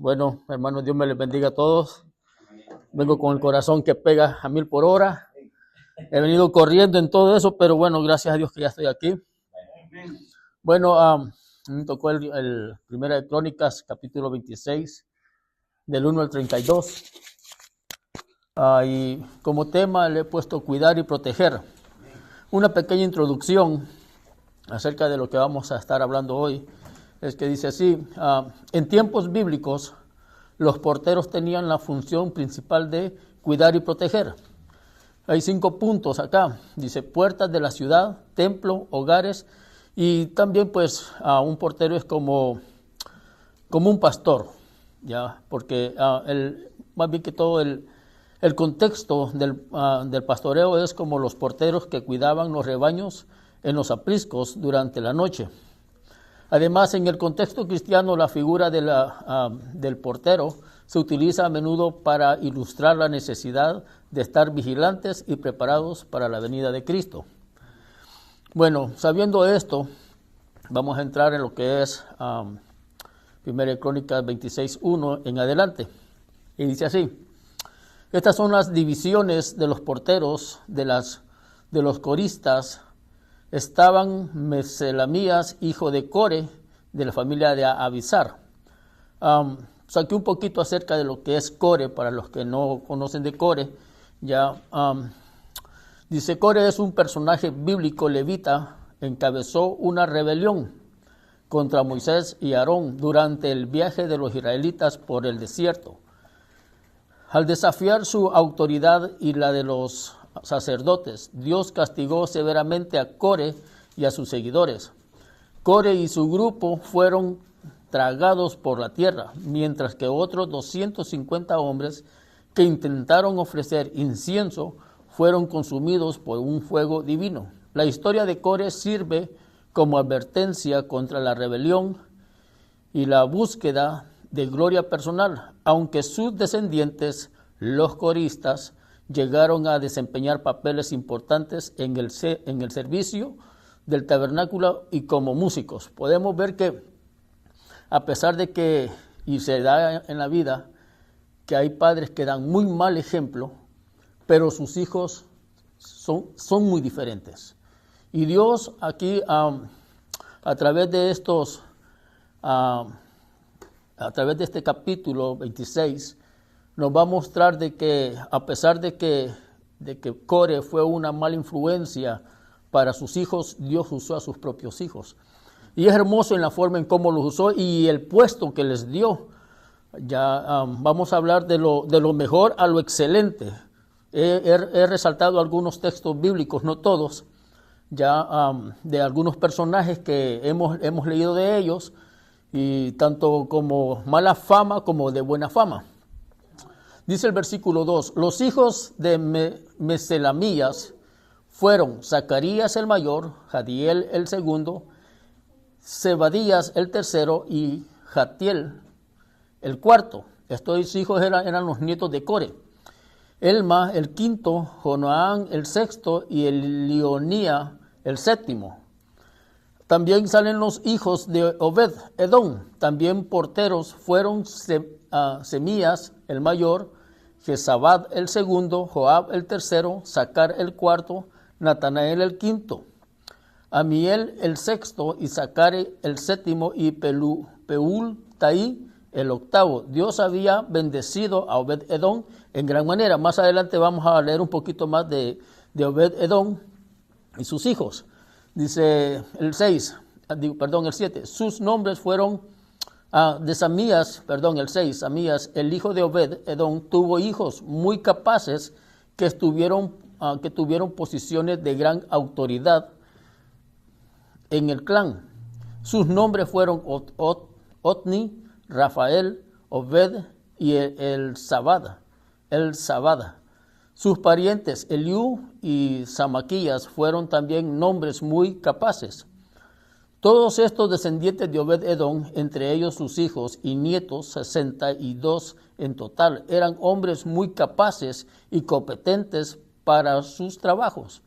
Bueno, hermanos, Dios me les bendiga a todos. Vengo con el corazón que pega a 1000 por hora. He venido corriendo en todo eso, pero bueno, gracias a Dios que ya estoy aquí. Bueno, me tocó el Primera de Crónicas, capítulo 26, del 1 al 32. Y como tema le he puesto cuidar y proteger. Una pequeña introducción acerca de lo que vamos a estar hablando hoy. Es que dice así, en tiempos bíblicos, los porteros tenían la función principal de cuidar y proteger. Hay 5 puntos acá. Dice puertas de la ciudad, templo, hogares, y también pues un portero es como un pastor, ya, porque más bien que todo el contexto del pastoreo es como los porteros que cuidaban los rebaños en los apriscos durante la noche. Además, en el contexto cristiano, la figura del portero se utiliza a menudo para ilustrar la necesidad de estar vigilantes y preparados para la venida de Cristo. Bueno, sabiendo esto, vamos a entrar en lo que es 1 Crónicas 26:1 en adelante. Y dice así, estas son las divisiones de los porteros, de los coristas. Estaban Meselamías, hijo de Core, de la familia de Abisar. Saqué un poquito acerca de lo que es Core, para los que no conocen de Core. Dice, Core es un personaje bíblico levita, encabezó una rebelión contra Moisés y Aarón durante el viaje de los israelitas por el desierto. Al desafiar su autoridad y la de los sacerdotes, Dios castigó severamente a Core y a sus seguidores. Core y su grupo fueron tragados por la tierra, mientras que otros 250 hombres que intentaron ofrecer incienso fueron consumidos por un fuego divino. La historia de Core sirve como advertencia contra la rebelión y la búsqueda de gloria personal, aunque sus descendientes, los coristas, llegaron a desempeñar papeles importantes en el servicio del tabernáculo y como músicos. Podemos ver que a pesar de que, y se da en la vida, que hay padres que dan muy mal ejemplo, pero sus hijos son muy diferentes. Y Dios aquí, a través de este capítulo 26, nos va a mostrar de que a pesar de que Core fue una mala influencia para sus hijos, Dios usó a sus propios hijos. Y es hermoso en la forma en cómo los usó y el puesto que les dio. Ya vamos a hablar de lo mejor a lo excelente. He resaltado algunos textos bíblicos, no todos, de algunos personajes que hemos leído de ellos, y tanto como mala fama como de buena fama. Dice el versículo 2, los hijos de Meselamías fueron Zacarías el mayor, Jadiel el segundo, Zebadías el tercero y Jatiel el cuarto. Estos hijos eran los nietos de Core. Elma el quinto, Jonaán el sexto y Elionía el séptimo. También salen los hijos de Obed Edom. También porteros fueron Semías el mayor, Jezabad el segundo, Joab el tercero, Sacar el cuarto, Natanael el quinto, Amiel el sexto, y Zacare el séptimo, y Peultaí el octavo. Dios había bendecido a Obed Edom en gran manera. Más adelante vamos a leer un poquito más de Obed Edom y sus hijos. Dice el 7. Sus nombres fueron de Samías, el 6. Samías, el hijo de Obed Edom, tuvo hijos muy capaces que tuvieron posiciones de gran autoridad en el clan. Sus nombres fueron Otni, Rafael, Obed y el Sabada. Sus parientes Eliú y Samaquías fueron también nombres muy capaces. Todos estos descendientes de Obed Edom, entre ellos sus hijos y nietos, 62 en total, eran hombres muy capaces y competentes para sus trabajos.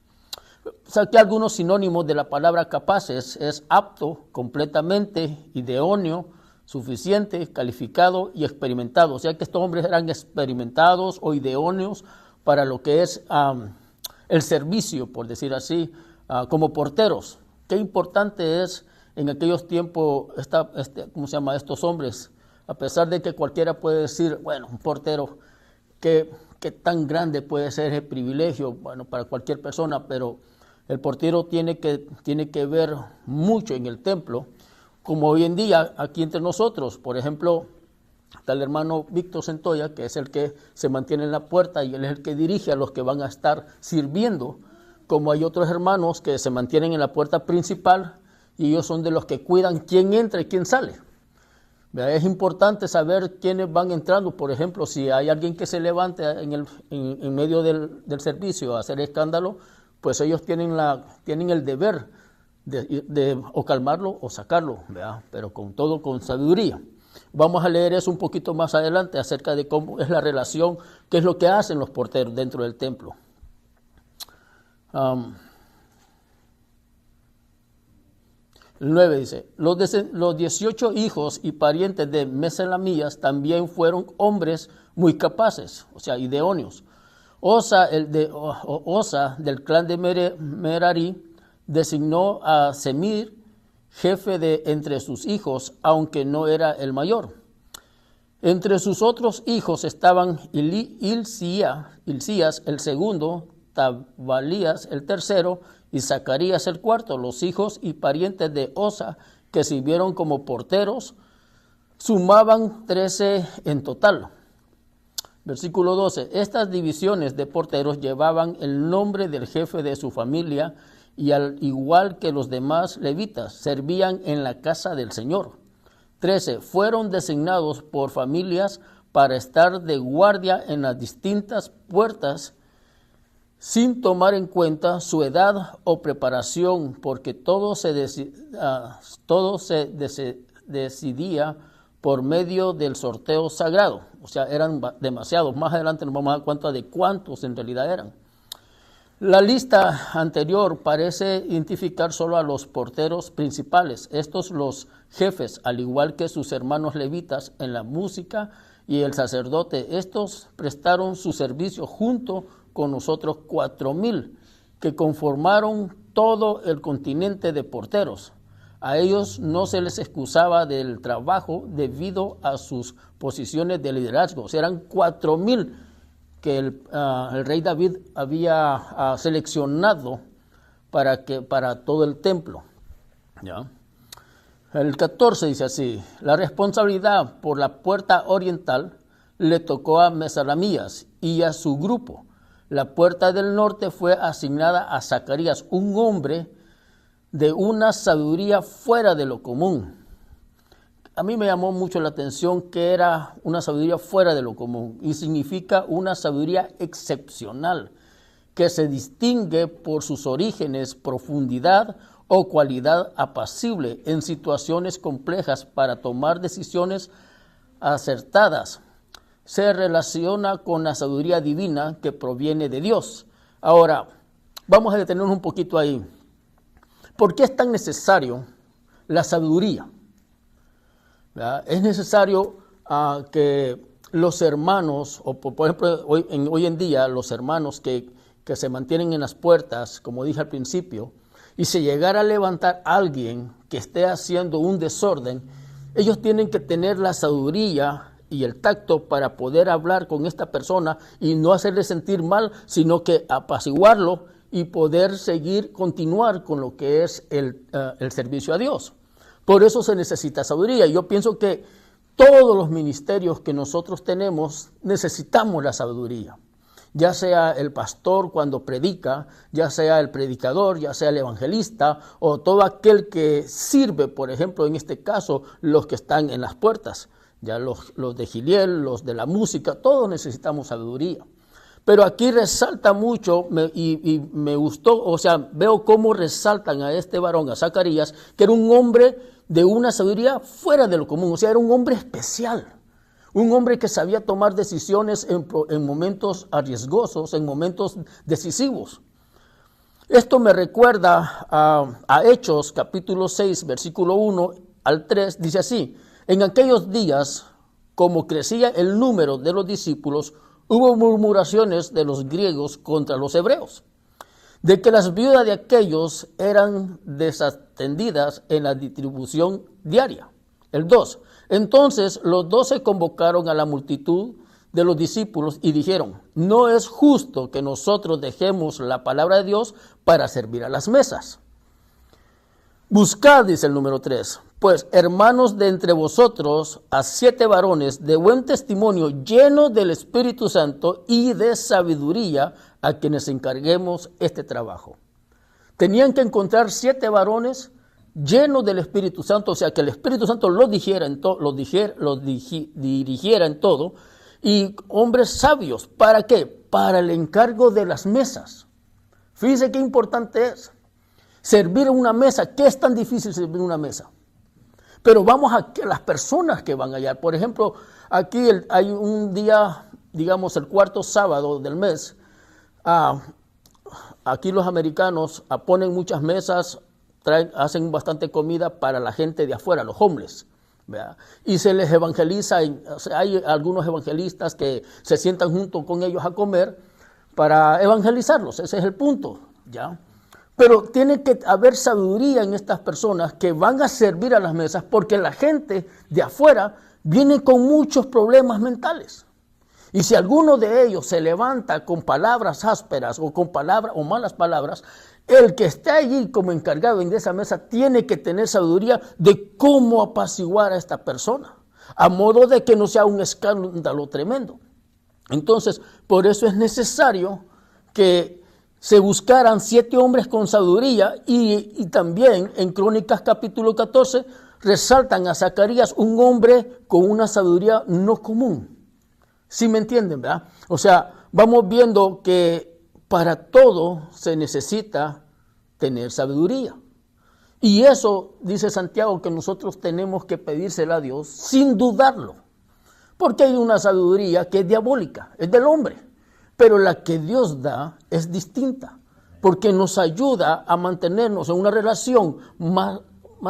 Saqué algunos sinónimos de la palabra capaces. Es apto, completamente, idóneo, suficiente, calificado y experimentado. O sea que estos hombres eran experimentados o idóneos para lo que es el servicio, por decir así, como porteros. Qué importante es en aquellos tiempos, estos hombres, a pesar de que cualquiera puede decir, bueno, un portero, qué tan grande puede ser el privilegio, bueno, para cualquier persona, pero el portero tiene que ver mucho en el templo, como hoy en día aquí entre nosotros. Por ejemplo, está el hermano Víctor Centolla, que es el que se mantiene en la puerta y él es el que dirige a los que van a estar sirviendo, como hay otros hermanos que se mantienen en la puerta principal y ellos son de los que cuidan quién entra y quién sale. Es importante saber quiénes van entrando. Por ejemplo, si hay alguien que se levante en medio del servicio a hacer escándalo, pues ellos tienen el deber de o calmarlo o sacarlo, ¿verdad? Pero con sabiduría. Vamos a leer eso un poquito más adelante acerca de cómo es la relación, qué es lo que hacen los porteros dentro del templo. El 9 dice, los 18 hijos y parientes de Meselamías también fueron hombres muy capaces, o sea, idóneos. Osa del clan de Merari designó a Semir jefe de entre sus hijos, aunque no era el mayor. Entre sus otros hijos estaban Hilcías el segundo, Tabalías el tercero y Zacarías el cuarto. Los hijos y parientes de Osa que sirvieron como porteros sumaban 13 en total. Versículo 12. Estas divisiones de porteros llevaban el nombre del jefe de su familia y al igual que los demás levitas, servían en la casa del Señor. 13. Fueron designados por familias para estar de guardia en las distintas puertas sin tomar en cuenta su edad o preparación, porque todo se decidía por medio del sorteo sagrado. O sea, eran demasiados. Más adelante nos vamos a dar cuenta de cuántos en realidad eran. La lista anterior parece identificar solo a los porteros principales, estos los jefes, al igual que sus hermanos levitas en la música y el sacerdote. Estos prestaron su servicio junto con nosotros 4,000 que conformaron todo el continente de porteros. A ellos no se les excusaba del trabajo debido a sus posiciones de liderazgo. O sea, eran 4,000 que el rey David había seleccionado para todo el templo. ¿Ya? El 14 dice así: la responsabilidad por la puerta oriental le tocó a Meselamías y a su grupo. La puerta del norte fue asignada a Zacarías, un hombre de una sabiduría fuera de lo común. A mí me llamó mucho la atención que era una sabiduría fuera de lo común y significa una sabiduría excepcional que se distingue por sus orígenes, profundidad o cualidad apacible en situaciones complejas para tomar decisiones acertadas. Se relaciona con la sabiduría divina que proviene de Dios. Ahora, vamos a detenernos un poquito ahí. ¿Por qué es tan necesario la sabiduría? ¿Verdad? Es necesario que los hermanos, o por ejemplo hoy en día los hermanos que se mantienen en las puertas, como dije al principio, y se llegara a levantar alguien que esté haciendo un desorden, ellos tienen que tener la sabiduría y el tacto para poder hablar con esta persona y no hacerle sentir mal, sino que apaciguarlo y poder continuar con lo que es el servicio a Dios. Por eso se necesita sabiduría. Yo pienso que todos los ministerios que nosotros tenemos necesitamos la sabiduría. Ya sea el pastor cuando predica, ya sea el predicador, ya sea el evangelista o todo aquel que sirve, por ejemplo, en este caso, los que están en las puertas. Ya los de Giliel, los de la música, todos necesitamos sabiduría. Pero aquí resalta mucho y me gustó, o sea, veo cómo resaltan a este varón, a Zacarías, que era un hombre de una sabiduría fuera de lo común, o sea, era un hombre especial, un hombre que sabía tomar decisiones en momentos arriesgosos, en momentos decisivos. Esto me recuerda a Hechos capítulo 6, versículo 1 al 3, dice así: En aquellos días, como crecía el número de los discípulos, hubo murmuraciones de los griegos contra los hebreos, de que las viudas de aquellos eran desatendidas en la distribución diaria. El 2. Entonces los 12 convocaron a la multitud de los discípulos y dijeron: no es justo que nosotros dejemos la palabra de Dios para servir a las mesas. Buscad, dice el número 3, pues hermanos de entre vosotros a 7 varones de buen testimonio, llenos del Espíritu Santo y de sabiduría, a quienes encarguemos este trabajo. Tenían que encontrar 7 varones llenos del Espíritu Santo, o sea, que el Espíritu Santo los dirigiera en todo, y hombres sabios. ¿Para qué? Para el encargo de las mesas. Fíjense qué importante es servir en una mesa. ¿Qué es tan difícil servir en una mesa? Pero vamos a las personas que van allá. Por ejemplo, aquí hay un día, digamos el 4º sábado del mes. Aquí los americanos ponen muchas mesas, hacen bastante comida para la gente de afuera, los homeless, ¿verdad? Y se les evangeliza. Hay algunos evangelistas que se sientan junto con ellos a comer para evangelizarlos. Ese es el punto, ¿ya? Pero tiene que haber sabiduría en estas personas que van a servir a las mesas, porque la gente de afuera viene con muchos problemas mentales. Y si alguno de ellos se levanta con palabras ásperas o con palabras o malas palabras, el que esté allí como encargado en esa mesa tiene que tener sabiduría de cómo apaciguar a esta persona, a modo de que no sea un escándalo tremendo. Entonces, por eso es necesario que se buscaran 7 hombres con sabiduría, y también en Crónicas capítulo 14 resaltan a Zacarías, un hombre con una sabiduría no común. ¿Sí me entienden, verdad? O sea, vamos viendo que para todo se necesita tener sabiduría. Y eso, dice Santiago, que nosotros tenemos que pedírsela a Dios sin dudarlo. Porque hay una sabiduría que es diabólica, es del hombre. Pero la que Dios da es distinta, porque nos ayuda a mantenernos en una relación más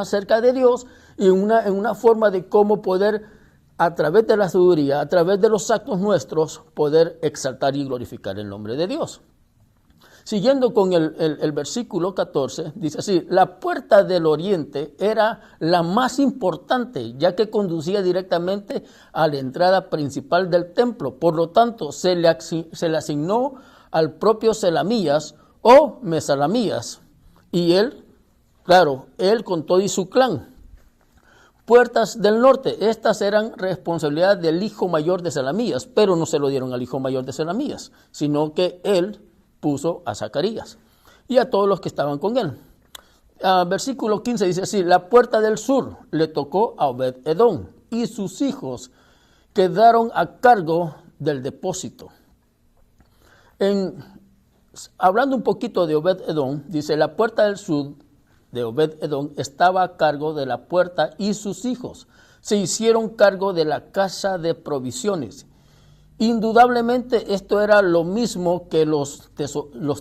cerca de Dios, y en una forma de cómo poder, a través de la sabiduría, a través de los actos nuestros, poder exaltar y glorificar el nombre de Dios. Siguiendo con el versículo 14, dice así: la puerta del oriente era la más importante, ya que conducía directamente a la entrada principal del templo. Por lo tanto, se le asignó al propio Selamías o Mesalamías, y él con todo y su clan. Puertas del norte, estas eran responsabilidad del hijo mayor de Selamías, pero no se lo dieron al hijo mayor de Selamías, sino que él puso a Zacarías y a todos los que estaban con él. Versículo 15 dice así: la puerta del sur le tocó a Obed-Edom, y sus hijos quedaron a cargo del depósito. Hablando un poquito de Obed-Edom, dice: la puerta del sur de Obed-Edom estaba a cargo de la puerta, y sus hijos se hicieron cargo de la casa de provisiones. Indudablemente esto era lo mismo que los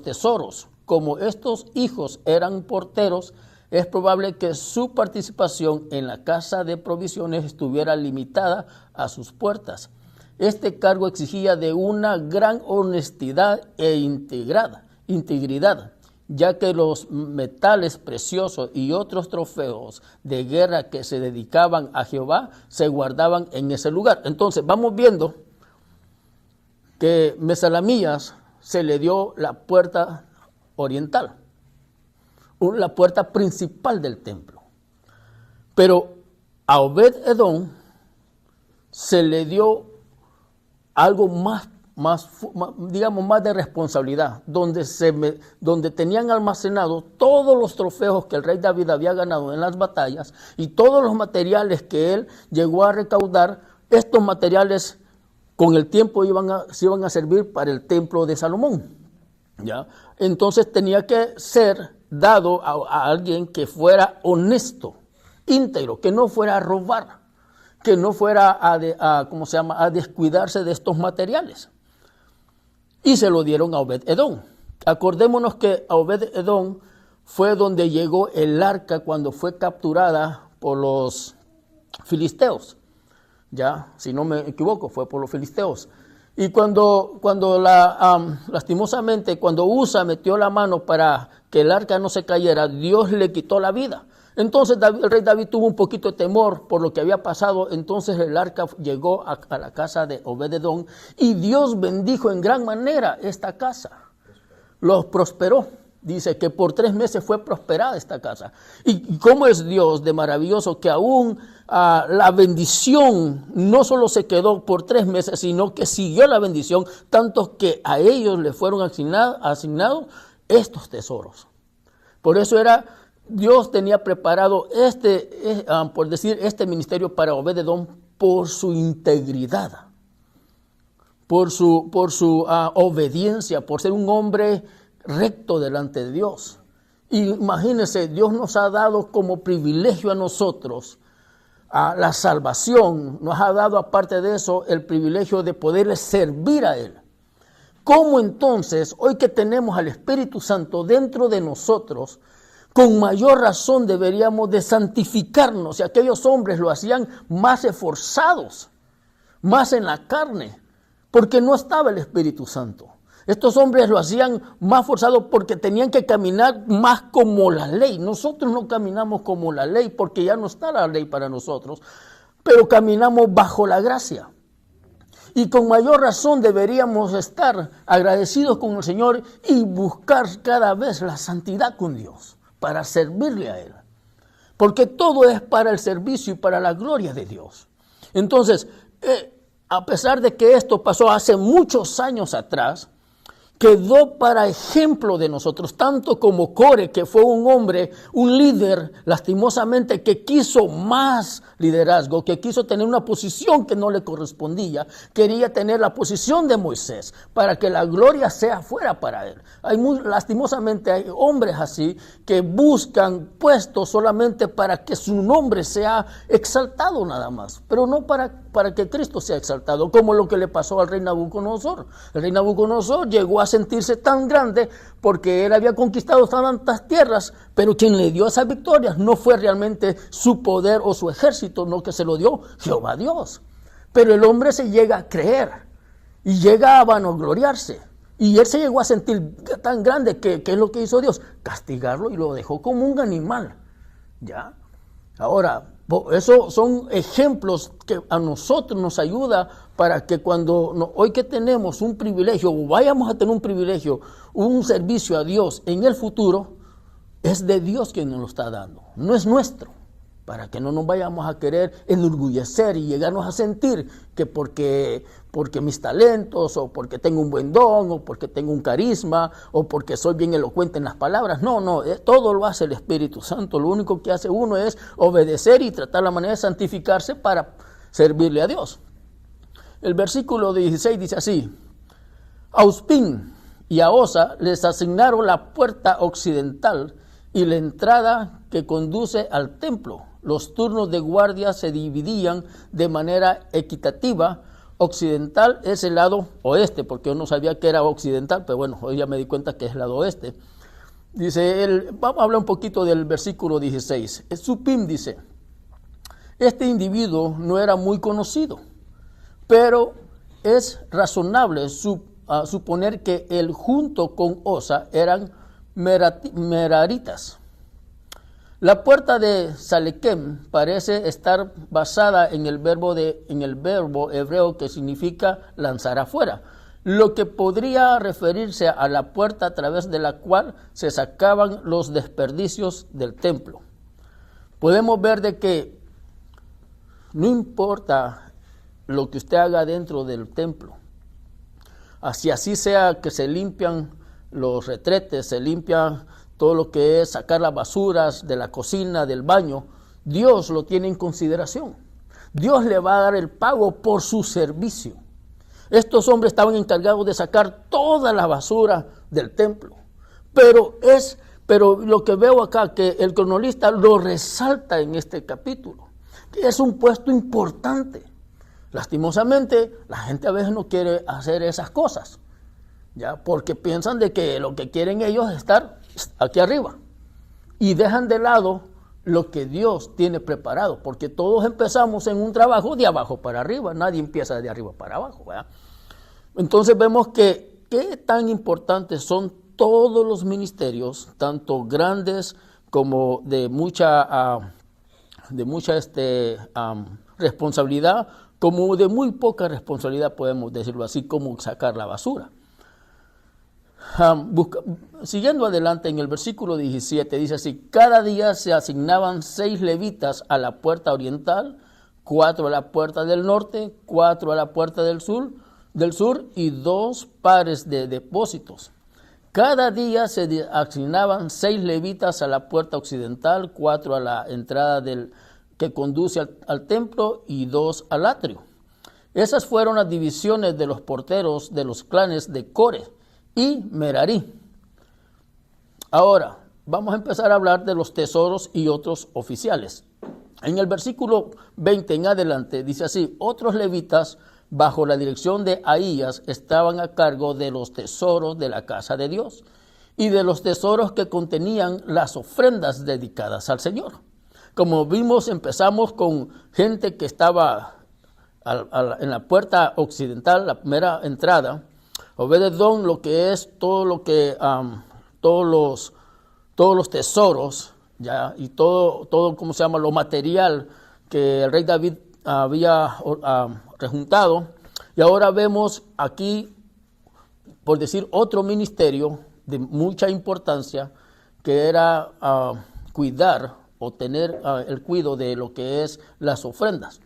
tesoros. Como estos hijos eran porteros, es probable que su participación en la casa de provisiones estuviera limitada a sus puertas. Este cargo exigía de una gran honestidad e integridad, ya que los metales preciosos y otros trofeos de guerra que se dedicaban a Jehová se guardaban en ese lugar. Entonces vamos viendo que Mesalamías se le dio la puerta oriental, la puerta principal del templo. Pero a Obed-Edom se le dio algo más de responsabilidad, donde tenían almacenados todos los trofeos que el rey David había ganado en las batallas, y todos los materiales que él llegó a recaudar. Estos materiales con el tiempo se iban a servir para el templo de Salomón, ¿ya? Entonces tenía que ser dado a alguien que fuera honesto, íntegro, que no fuera a robar, que no fuera a descuidarse de estos materiales. Y se lo dieron a Obed-Edom. Acordémonos que a Obed-Edom fue donde llegó el arca cuando fue capturada por los filisteos. Ya, si no me equivoco, fue por los filisteos. Y lastimosamente, cuando Usa metió la mano para que el arca no se cayera, Dios le quitó la vida. Entonces el rey David tuvo un poquito de temor por lo que había pasado. Entonces el arca llegó a la casa de Obed-edom y Dios bendijo en gran manera esta casa. Los prosperó. Dice que por 3 meses fue prosperada esta casa. Y cómo es Dios de maravilloso que aún la bendición no solo se quedó por 3 meses, sino que siguió la bendición, tanto que a ellos le fueron asignados estos tesoros. Por eso Dios tenía preparado este ministerio para Obed-edom por su integridad, por su obediencia, por ser un hombre recto delante de Dios. Y imagínense, Dios nos ha dado como privilegio a nosotros la salvación, nos ha dado aparte de eso el privilegio de poderle servir a Él. ¿Cómo entonces, hoy que tenemos al Espíritu Santo dentro de nosotros, con mayor razón deberíamos de santificarnos? Y aquellos hombres lo hacían más esforzados, más en la carne, porque no estaba el Espíritu Santo. Estos hombres lo hacían más forzado porque tenían que caminar más como la ley. Nosotros no caminamos como la ley porque ya no está la ley para nosotros, pero caminamos bajo la gracia. Y con mayor razón deberíamos estar agradecidos con el Señor y buscar cada vez la santidad con Dios para servirle a Él. Porque todo es para el servicio y para la gloria de Dios. Entonces, a pesar de que esto pasó hace muchos años atrás, quedó para ejemplo de nosotros, tanto como Core, que fue un hombre, un líder, lastimosamente, que quiso más liderazgo, que quiso tener una posición que no le correspondía, quería tener la posición de Moisés, para que la gloria sea fuera para él. Lastimosamente hay hombres así, que buscan puestos solamente para que su nombre sea exaltado nada más, pero no para que Cristo sea exaltado, como lo que le pasó al rey Nabucodonosor. El rey Nabucodonosor llegó a sentirse tan grande porque él había conquistado tantas tierras, pero quien le dio esas victorias no fue realmente su poder o su ejército, no, que se lo dio Jehová Dios. Pero el hombre se llega a creer y llega a vanagloriarse. Y él se llegó a sentir tan grande que ¿qué es lo que hizo Dios? Castigarlo y lo dejó como un animal. ¿Ya? Ahora, esos son ejemplos que a nosotros nos ayuda para que hoy que tenemos un privilegio, o vayamos a tener un privilegio, un servicio a Dios en el futuro, es de Dios quien nos lo está dando, no es nuestro. Para que no nos vayamos a querer enorgullecer y llegarnos a sentir que porque mis talentos, o porque tengo un buen don, o porque tengo un carisma, o porque soy bien elocuente en las palabras. No, todo lo hace el Espíritu Santo. Lo único que hace uno es obedecer y tratar la manera de santificarse para servirle a Dios. El versículo 16 dice así: a Uspín y a Osa les asignaron la puerta occidental y la entrada que conduce al templo. Los turnos de guardia se dividían de manera equitativa. Occidental es el lado oeste, porque yo no sabía que era occidental, pero bueno, hoy ya me di cuenta que es el lado oeste. Dice, vamos a hablar un poquito del versículo 16. Supim dice, este individuo no era muy conocido, pero es razonable suponer que él junto con Osa eran meraritas. La puerta de Salequem parece estar basada en el verbo hebreo que significa lanzar afuera, lo que podría referirse a la puerta a través de la cual se sacaban los desperdicios del templo. Podemos ver de que no importa lo que usted haga dentro del templo, así sea que se limpian los retretes, se limpian todo lo que es sacar las basuras de la cocina, del baño, Dios lo tiene en consideración. Dios le va a dar el pago por su servicio. Estos hombres estaban encargados de sacar toda la basura del templo. Pero lo que veo acá, que el cronista lo resalta en este capítulo, que es un puesto importante. Lastimosamente, la gente a veces no quiere hacer esas cosas, ¿ya? Porque piensan de que lo que quieren ellos es estar aquí arriba y dejan de lado lo que Dios tiene preparado, porque todos empezamos en un trabajo de abajo para arriba, nadie empieza de arriba para abajo, ¿verdad? Entonces vemos que qué tan importantes son todos los ministerios, tanto grandes como de mucha responsabilidad, como de muy poca responsabilidad, podemos decirlo así, como sacar la basura. Siguiendo adelante en el versículo 17 dice así: cada día se asignaban 6 levitas a la puerta oriental, 4 a la puerta del norte, 4 a la puerta del sur y 2 pares de depósitos. Cada día se asignaban 6 levitas a la puerta occidental, 4 a la entrada que conduce al templo y 2 al atrio. Esas fueron las divisiones de los porteros de los clanes de Core y Merarí. Ahora, vamos a empezar a hablar de los tesoros y otros oficiales. En el versículo 20 en adelante dice así: otros levitas bajo la dirección de Ahías estaban a cargo de los tesoros de la casa de Dios y de los tesoros que contenían las ofrendas dedicadas al Señor. Como vimos, empezamos con gente que estaba en la puerta occidental, la primera entrada. Obededón, lo que es todo lo que todos los tesoros, ya, y todo ¿cómo se llama? Lo material que el rey David había rejuntado. Y ahora vemos aquí, por decir, otro ministerio de mucha importancia, que era cuidar o tener el cuidado de lo que es las ofrendas.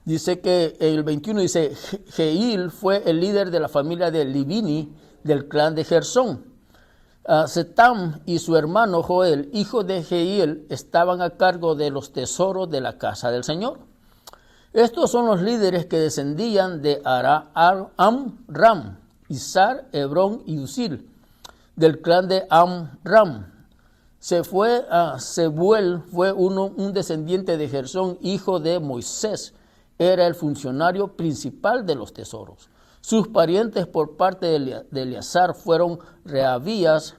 Dice que el 21 dice: Jehiel fue el líder de la familia de Libini del clan de Gersón. Setam y su hermano Joel, hijo de Jehiel, estaban a cargo de los tesoros de la casa del Señor. Estos son los líderes que descendían de Amram, Izar, Hebrón y Usil, del clan de Amram. Sebuel fue un descendiente de Gersón, hijo de Moisés. Era el funcionario principal de los tesoros. Sus parientes por parte de Eleazar fueron Reabías,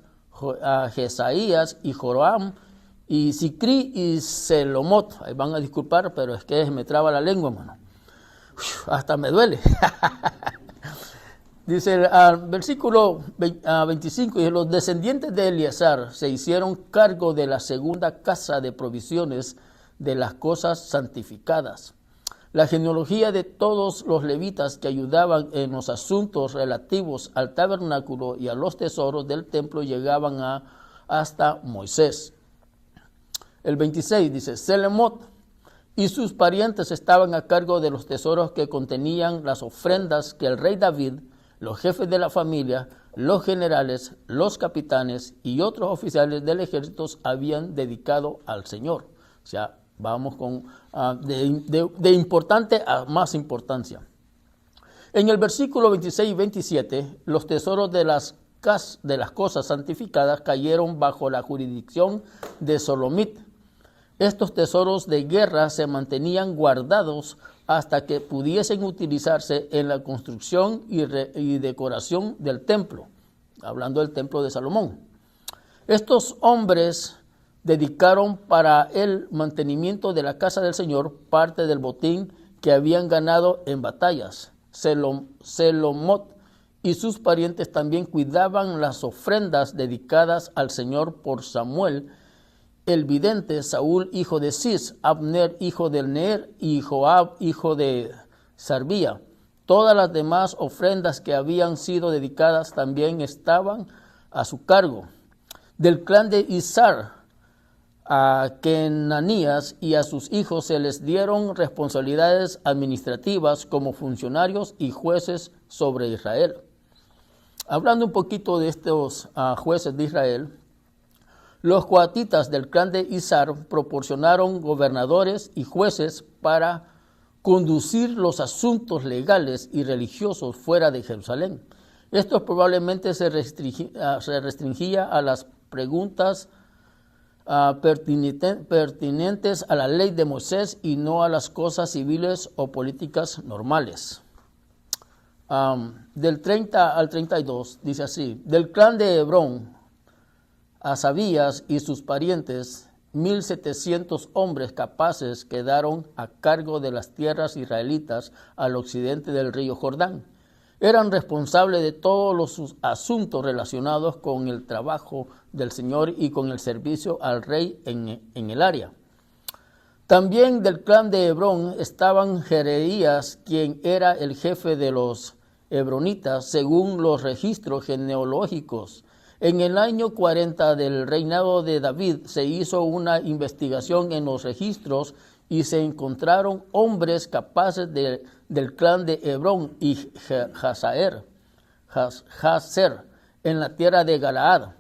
Jesaías y Joram, y Sicri y Selomot. Ahí van a disculpar, pero es que me traba la lengua, hermano. Hasta me duele. Dice el versículo 25, y los descendientes de Eleazar se hicieron cargo de la segunda casa de provisiones de las cosas santificadas. La genealogía de todos los levitas que ayudaban en los asuntos relativos al tabernáculo y a los tesoros del templo llegaban hasta Moisés. El 26 dice: Selomot y sus parientes estaban a cargo de los tesoros que contenían las ofrendas que el rey David, los jefes de la familia, los generales, los capitanes y otros oficiales del ejército habían dedicado al Señor. O sea, vamos con de importante a más importancia. En el versículo 26 y 27, los tesoros de las cosas santificadas cayeron bajo la jurisdicción de Solomit. Estos tesoros de guerra se mantenían guardados hasta que pudiesen utilizarse en la construcción y decoración del templo, hablando del templo de Salomón. Estos hombres dedicaron para el mantenimiento de la casa del Señor parte del botín que habían ganado en batallas. Selomot y sus parientes también cuidaban las ofrendas dedicadas al Señor por Samuel, el vidente, Saúl, hijo de Cis, Abner, hijo de Ner, y Joab, hijo de Sarbía. Todas las demás ofrendas que habían sido dedicadas también estaban a su cargo. Del clan de Izar, a Kenanías y a sus hijos se les dieron responsabilidades administrativas como funcionarios y jueces sobre Israel. Hablando un poquito de estos jueces de Israel, los coatitas del clan de Izar proporcionaron gobernadores y jueces para conducir los asuntos legales y religiosos fuera de Jerusalén. Esto probablemente se restringía a las preguntas pertinentes a la ley de Moisés y no a las cosas civiles o políticas normales. Del 30 al 32 dice así: del clan de Hebrón, Asabías y sus parientes, 1,700 hombres capaces quedaron a cargo de las tierras israelitas al occidente del río Jordán. Eran responsables de todos los asuntos relacionados con el trabajo del Señor y con el servicio al rey en el área. También del clan de Hebrón estaban Jereías, quien era el jefe de los hebronitas, según los registros genealógicos. En el año 40 del reinado de David se hizo una investigación en los registros y se encontraron hombres capaces del clan de Hebrón y Jazer en la tierra de Galaad.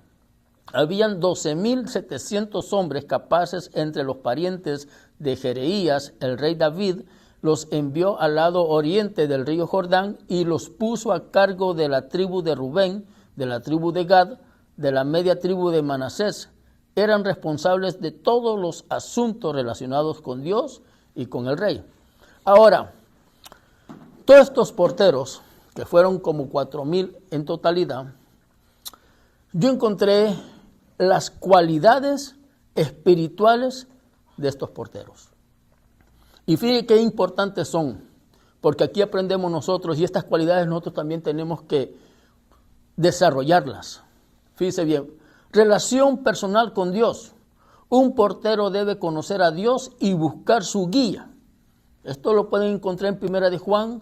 Habían 12,700 hombres capaces entre los parientes de Jereías. El rey David los envió al lado oriente del río Jordán y los puso a cargo de la tribu de Rubén, de la tribu de Gad, de la media tribu de Manasés. Eran responsables de todos los asuntos relacionados con Dios y con el rey. Ahora, todos estos porteros, que fueron como 4,000 en totalidad, yo encontré las cualidades espirituales de estos porteros. Y fíjense qué importantes son, porque aquí aprendemos nosotros y estas cualidades nosotros también tenemos que desarrollarlas. Fíjese bien, relación personal con Dios. Un portero debe conocer a Dios y buscar su guía. Esto lo pueden encontrar en 1 de Juan,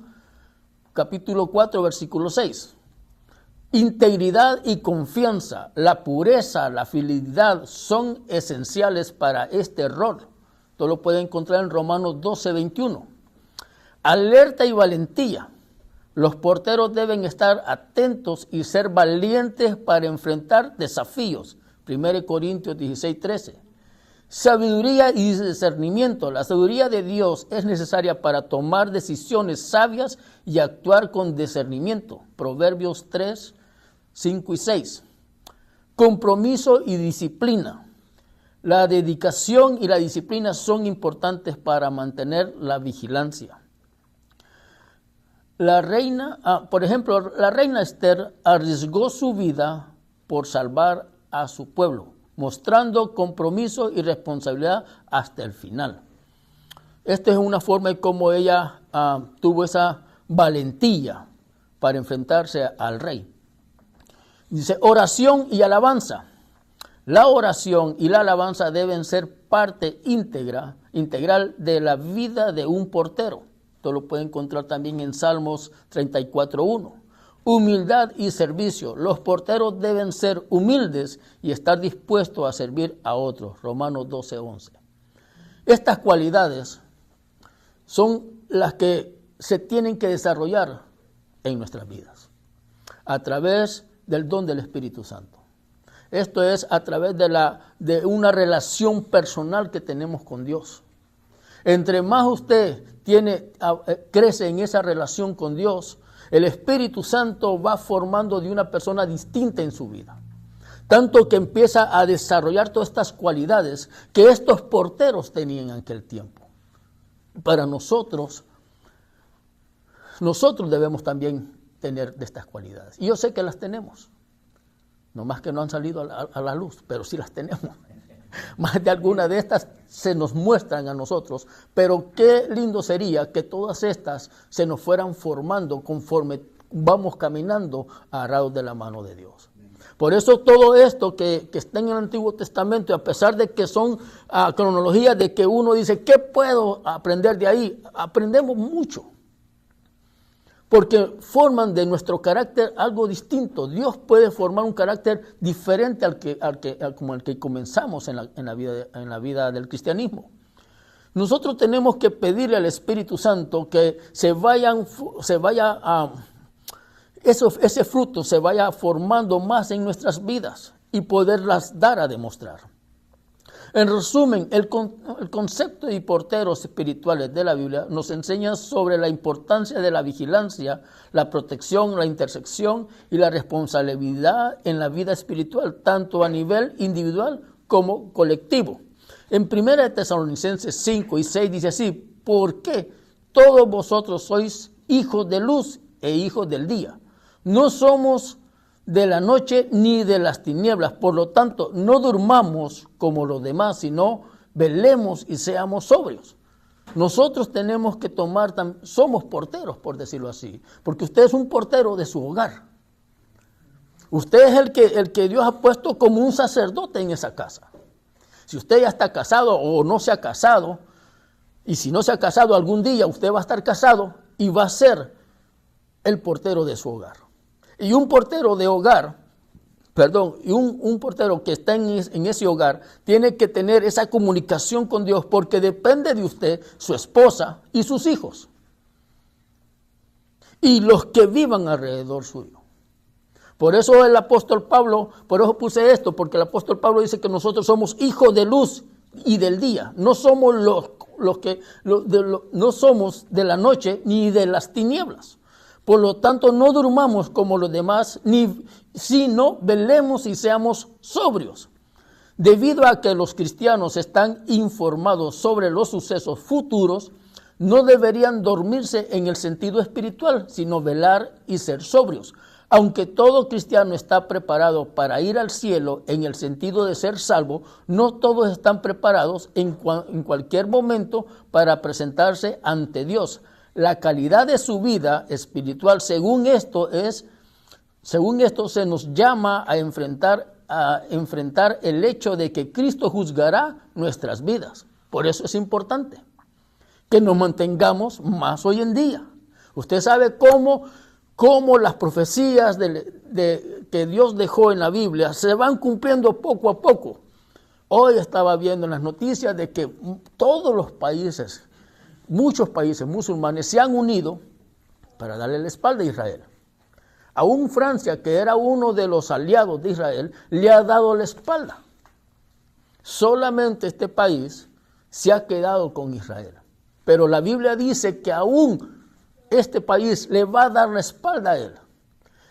capítulo 4, versículo 6. Integridad y confianza, la pureza, la fidelidad son esenciales para este rol. Esto lo pueden encontrar en Romanos 12, 21. Alerta y valentía. Los porteros deben estar atentos y ser valientes para enfrentar desafíos. 1 Corintios 16, 13. Sabiduría y discernimiento. La sabiduría de Dios es necesaria para tomar decisiones sabias y actuar con discernimiento. Proverbios 3, 5 y 6. Compromiso y disciplina. La dedicación y la disciplina son importantes para mantener la vigilancia. La reina Esther arriesgó su vida por salvar a su pueblo, mostrando compromiso y responsabilidad hasta el final. Esta es una forma de cómo ella tuvo esa valentía para enfrentarse al rey. Dice, oración y alabanza. La oración y la alabanza deben ser parte integral de la vida de un portero. Esto lo puede encontrar también en Salmos 34:1. Humildad y servicio. Los porteros deben ser humildes y estar dispuestos a servir a otros. Romanos 12:11. Estas cualidades son las que se tienen que desarrollar en nuestras vidas a través del don del Espíritu Santo. Esto es a través de una relación personal que tenemos con Dios. Entre más usted crece en esa relación con Dios, el Espíritu Santo va formando de una persona distinta en su vida. Tanto que empieza a desarrollar todas estas cualidades que estos porteros tenían en aquel tiempo. Para nosotros debemos también tener de estas cualidades. Y yo sé que las tenemos. No más que no han salido a la luz, pero sí las tenemos. Más de alguna de estas se nos muestran a nosotros, pero qué lindo sería que todas estas se nos fueran formando conforme vamos caminando agarrados de la mano de Dios. Por eso todo esto que está en el Antiguo Testamento, a pesar de que son cronologías de que uno dice, ¿qué puedo aprender de ahí? Aprendemos mucho. Porque forman de nuestro carácter algo distinto. Dios puede formar un carácter diferente como el que comenzamos en la vida del cristianismo. Nosotros tenemos que pedirle al Espíritu Santo que ese fruto se vaya formando más en nuestras vidas y poderlas dar a demostrar. En resumen, el concepto de porteros espirituales de la Biblia nos enseña sobre la importancia de la vigilancia, la protección, la intersección y la responsabilidad en la vida espiritual, tanto a nivel individual como colectivo. En 1 Tesalonicenses 5 y 6 dice así, porque todos vosotros sois hijos de luz e hijos del día. No somos de la noche ni de las tinieblas. Por lo tanto, no durmamos como los demás, sino velemos y seamos sobrios. Nosotros tenemos que somos porteros, por decirlo así, porque usted es un portero de su hogar. Usted es el que Dios ha puesto como un sacerdote en esa casa. Si usted ya está casado o no se ha casado, y si no se ha casado algún día, usted va a estar casado y va a ser el portero de su hogar. Y un portero de hogar, un portero que está en ese hogar, tiene que tener esa comunicación con Dios, porque depende de usted, su esposa y sus hijos. Y los que vivan alrededor suyo. Por eso el apóstol Pablo, por eso puse esto, porque el apóstol Pablo dice que nosotros somos hijos de luz y del día. No somos no somos de la noche ni de las tinieblas. Por lo tanto, no durmamos como los demás, sino velemos y seamos sobrios. Debido a que los cristianos están informados sobre los sucesos futuros, no deberían dormirse en el sentido espiritual, sino velar y ser sobrios. Aunque todo cristiano está preparado para ir al cielo en el sentido de ser salvo, no todos están preparados en cualquier momento para presentarse ante Dios. La calidad de su vida espiritual, según esto se nos llama a enfrentar el hecho de que Cristo juzgará nuestras vidas. Por eso es importante que nos mantengamos más hoy en día. Usted sabe cómo las profecías que Dios dejó en la Biblia se van cumpliendo poco a poco. Hoy estaba viendo en las noticias de que todos los países, muchos países musulmanes se han unido para darle la espalda a Israel. Aún Francia, que era uno de los aliados de Israel, le ha dado la espalda. Solamente este país se ha quedado con Israel. Pero la Biblia dice que aún este país le va a dar la espalda a él.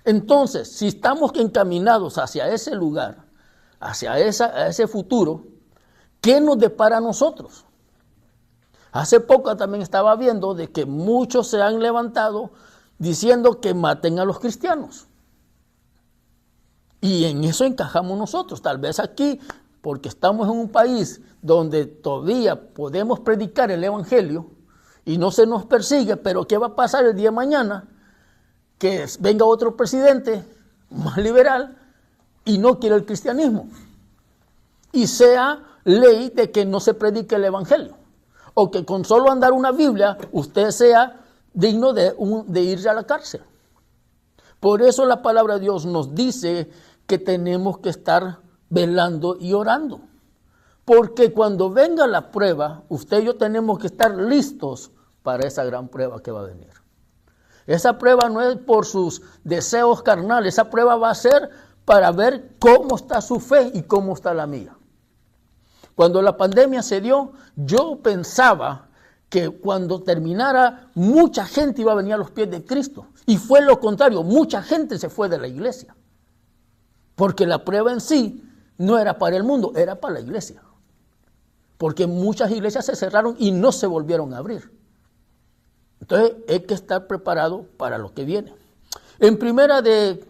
Entonces, si estamos encaminados hacia ese lugar, hacia ese futuro, ¿qué nos depara a nosotros? Hace poco también estaba viendo de que muchos se han levantado diciendo que maten a los cristianos. Y en eso encajamos nosotros. Tal vez aquí, porque estamos en un país donde todavía podemos predicar el evangelio y no se nos persigue, pero ¿qué va a pasar el día de mañana? Que venga otro presidente más liberal y no quiere el cristianismo. Y sea ley de que no se predique el evangelio. O que con solo andar una Biblia usted sea digno de irse a la cárcel. Por eso la palabra de Dios nos dice que tenemos que estar velando y orando. Porque cuando venga la prueba, usted y yo tenemos que estar listos para esa gran prueba que va a venir. Esa prueba no es por sus deseos carnales, esa prueba va a ser para ver cómo está su fe y cómo está la mía. Cuando la pandemia se dio, yo pensaba que cuando terminara, mucha gente iba a venir a los pies de Cristo. Y fue lo contrario, mucha gente se fue de la iglesia. Porque la prueba en sí no era para el mundo, era para la iglesia. Porque muchas iglesias se cerraron y no se volvieron a abrir. Entonces hay que estar preparado para lo que viene. En primera de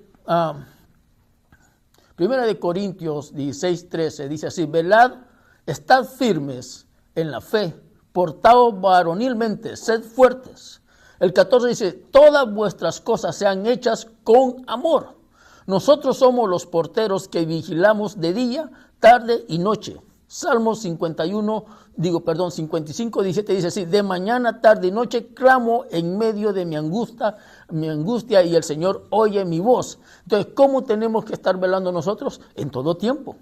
Corintios 16:13 dice así: velad, estad firmes en la fe, portaos varonilmente, sed fuertes. El 14 dice: todas vuestras cosas sean hechas con amor. Nosotros somos los porteros que vigilamos de día, tarde y noche. Salmos 55:17 dice así: de mañana, tarde y noche clamo en medio de mi angustia y el Señor oye mi voz. Entonces, ¿cómo tenemos que estar velando nosotros? En todo tiempo.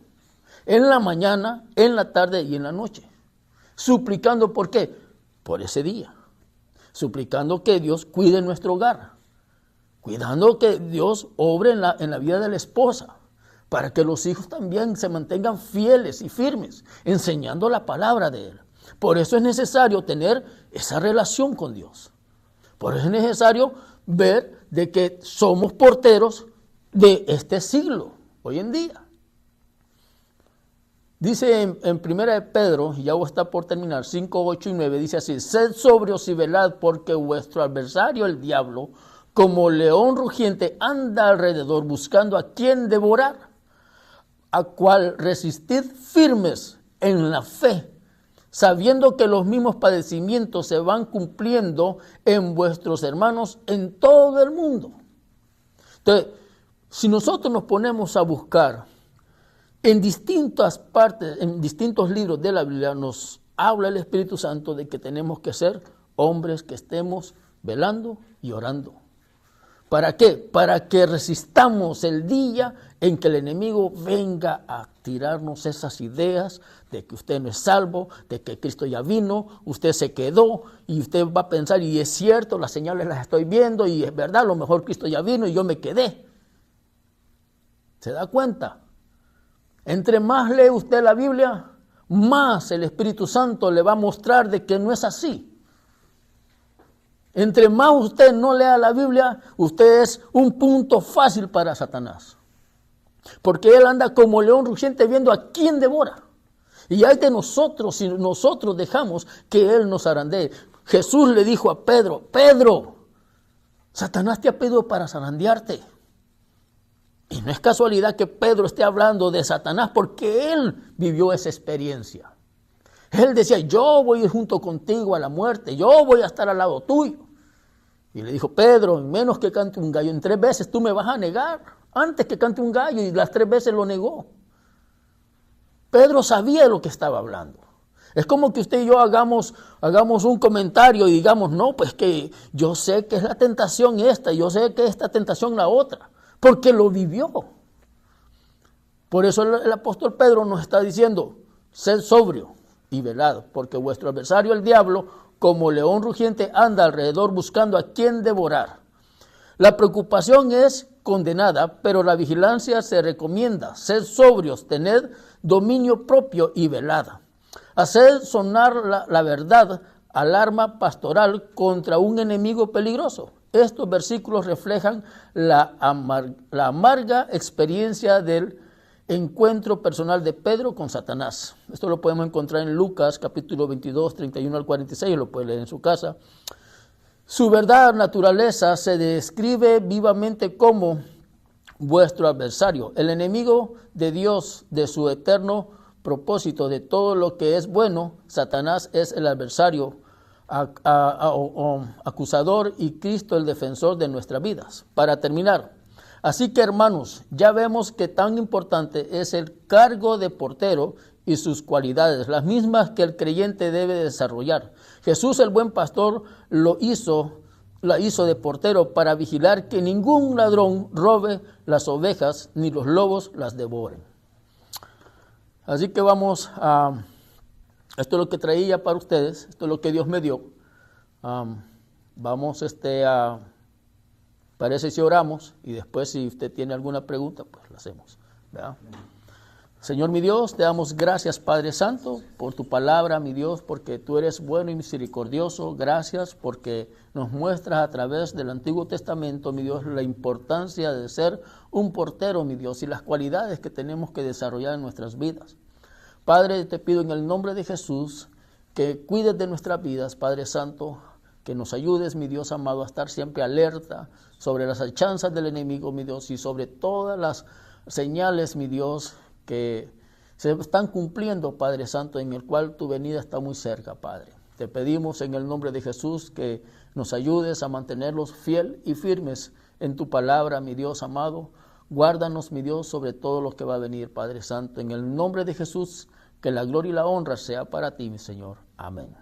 En la mañana, en la tarde y en la noche. Suplicando, ¿por qué? Por ese día. Suplicando que Dios cuide nuestro hogar. Cuidando que Dios obre en la vida de la esposa. Para que los hijos también se mantengan fieles y firmes, enseñando la palabra de Él. Por eso es necesario tener esa relación con Dios. Por eso es necesario ver de que somos porteros de este siglo, hoy en día. Dice en 1 de Pedro, y ya está por terminar, 5, 8 y 9, dice así: sed sobrios y velad, porque vuestro adversario, el diablo, como león rugiente, anda alrededor buscando a quien devorar, a cual resistid firmes en la fe, sabiendo que los mismos padecimientos se van cumpliendo en vuestros hermanos en todo el mundo. Entonces, si nosotros nos ponemos a buscar en distintas partes, en distintos libros de la Biblia, nos habla el Espíritu Santo de que tenemos que ser hombres que estemos velando y orando. ¿Para qué? Para que resistamos el día en que el enemigo venga a tirarnos esas ideas de que usted no es salvo, de que Cristo ya vino, usted se quedó y usted va a pensar, y es cierto, las señales las estoy viendo y es verdad, a lo mejor Cristo ya vino y yo me quedé. ¿Se da cuenta? Entre más lee usted la Biblia, más el Espíritu Santo le va a mostrar de que no es así. Entre más usted no lea la Biblia, usted es un punto fácil para Satanás. Porque él anda como león rugiente viendo a quién devora. Y hay de nosotros, si nosotros dejamos que él nos zarandee. Jesús le dijo a Pedro, Pedro, Satanás te ha pedido para zarandearte. Y no es casualidad que Pedro esté hablando de Satanás porque él vivió esa experiencia. Él decía, yo voy junto contigo a la muerte, yo voy a estar al lado tuyo. Y le dijo, Pedro, en menos que cante un gallo, en 3 veces tú me vas a negar, antes que cante un gallo, y las 3 veces lo negó. Pedro sabía de lo que estaba hablando. Es como que usted y yo hagamos un comentario y digamos, no, pues que yo sé que es la tentación esta, yo sé que esta tentación la otra, porque lo vivió. Por eso el apóstol Pedro nos está diciendo, sed sobrio y velado, porque vuestro adversario el diablo, como león rugiente, anda alrededor buscando a quien devorar. La preocupación es condenada, pero la vigilancia se recomienda. Sed sobrios, tened dominio propio y velada. Haced sonar la verdad, alarma pastoral contra un enemigo peligroso. Estos versículos reflejan la amarga experiencia del encuentro personal de Pedro con Satanás. Esto lo podemos encontrar en Lucas capítulo 22, 31 al 46, lo puede leer en su casa. Su verdadera naturaleza se describe vivamente como vuestro adversario, el enemigo de Dios, de su eterno propósito, de todo lo que es bueno. Satanás es el adversario, acusador, y Cristo el defensor de nuestras vidas. Para terminar, así que hermanos, ya vemos que tan importante es el cargo de portero y sus cualidades, las mismas que el creyente debe desarrollar. Jesús, el buen pastor, la hizo de portero para vigilar que ningún ladrón robe las ovejas ni los lobos las devoren. Así que vamos a... Esto es lo que traía para ustedes, esto es lo que Dios me dio. Vamos a... Parece si oramos y después si usted tiene alguna pregunta, pues la hacemos, ¿verdad? Señor mi Dios, te damos gracias, Padre Santo, por tu palabra, mi Dios, porque tú eres bueno y misericordioso. Gracias porque nos muestras a través del Antiguo Testamento, mi Dios, la importancia de ser un portero, mi Dios, y las cualidades que tenemos que desarrollar en nuestras vidas. Padre, te pido en el nombre de Jesús que cuides de nuestras vidas, Padre Santo, que nos ayudes, mi Dios amado, a estar siempre alerta sobre las acechanzas del enemigo, mi Dios, y sobre todas las señales, mi Dios, que se están cumpliendo, Padre Santo, en el cual tu venida está muy cerca, Padre. Te pedimos en el nombre de Jesús que nos ayudes a mantenerlos fiel y firmes en tu palabra, mi Dios amado. Guárdanos, mi Dios, sobre todo lo que va a venir, Padre Santo. En el nombre de Jesús, que la gloria y la honra sea para ti, mi Señor. Amén.